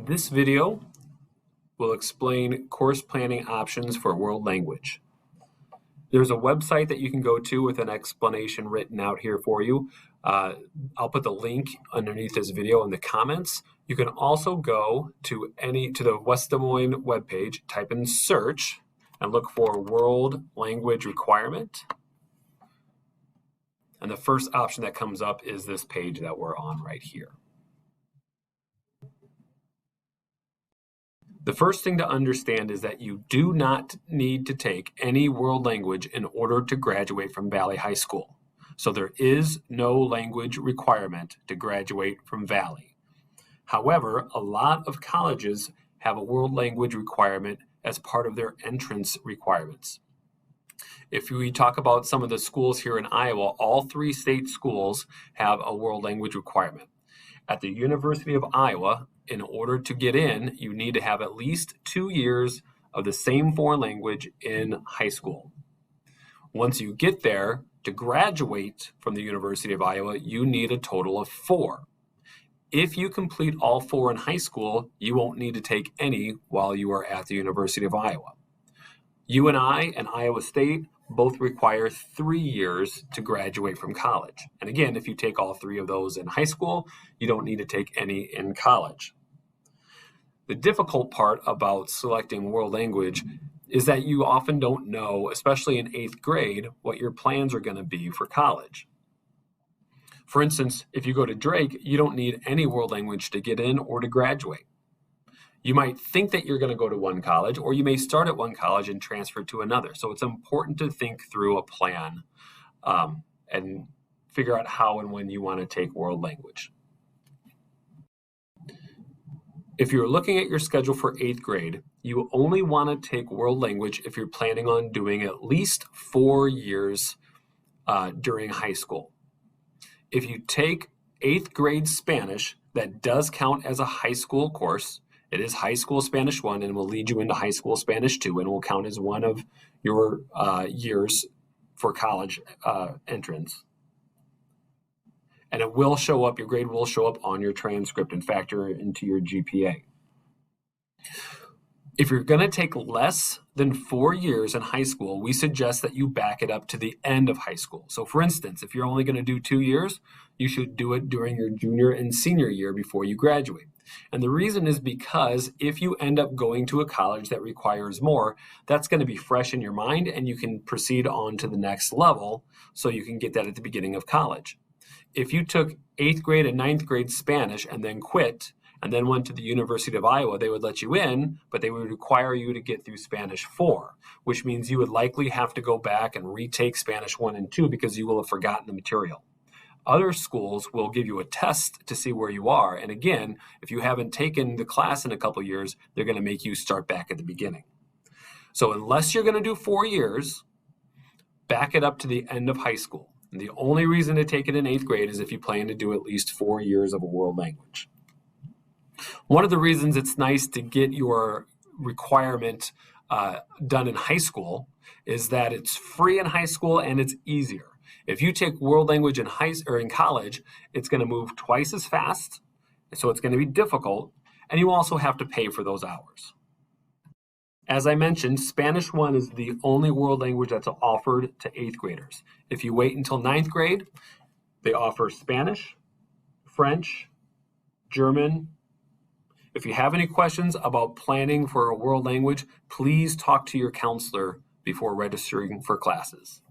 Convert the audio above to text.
This video will explain course planning options for world language. There's a website that you can go to with an explanation written out here for you. I'll put the link underneath this video in the comments. You can also go to the West Des Moines webpage, type in search, and look for world language requirement. And the first option that comes up is this page that we're on right here. The first thing to understand is that you do not need to take any world language in order to graduate from Valley High School. So there is no language requirement to graduate from Valley. However, a lot of colleges have a world language requirement as part of their entrance requirements. If we talk about some of the schools here in Iowa, all three state schools have a world language requirement. At the University of Iowa, in order to get in, you need to have at least 2 years of the same foreign language in high school. Once you get there, to graduate from the University of Iowa, you need a total of 4. If you complete all 4 in high school, you won't need to take any while you are at the University of Iowa. UNI and Iowa State both require 3 years to graduate from college. And again, if you take all 3 of those in high school, you don't need to take any in college. The difficult part about selecting world language is that you often don't know, especially in 8th grade, what your plans are going to be for college. For instance, if you go to Drake, you don't need any world language to get in or to graduate. You might think that you're going to go to one college, or you may start at one college and transfer to another. So it's important to think through a plan and figure out how and when you want to take world language. If you're looking at your schedule for 8th grade, you only want to take world language if you're planning on doing at least 4 years during high school. If you take 8th grade Spanish, that does count as a high school course. It is High School Spanish 1 and will lead you into High School Spanish 2 and will count as one of your years for college entrance. And it will show up, your grade will show up on your transcript and factor into your GPA. If you're going to take less than 4 years in high school, we suggest that you back it up to the end of high school. So for instance, if you're only going to do 2 years, you should do it during your junior and senior year before you graduate. And the reason is because if you end up going to a college that requires more, that's going to be fresh in your mind and you can proceed on to the next level so you can get that at the beginning of college. If you took 8th grade and 9th grade Spanish and then quit and then went to the University of Iowa, they would let you in, but they would require you to get through Spanish 4, which means you would likely have to go back and retake Spanish 1 and 2 because you will have forgotten the material. Other schools will give you a test to see where you are. And again, if you haven't taken the class in a couple years, they're going to make you start back at the beginning. So unless you're going to do 4 years, back it up to the end of high school. And the only reason to take it in 8th grade is if you plan to do at least 4 years of a world language. One of the reasons it's nice to get your requirement done in high school is that it's free in high school and it's easier. If you take world language in college, it's going to move twice as fast, so it's going to be difficult, and you also have to pay for those hours. As I mentioned, Spanish 1 is the only world language that's offered to 8th graders. If you wait until 9th grade, they offer Spanish, French, German. If you have any questions about planning for a world language, please talk to your counselor before registering for classes.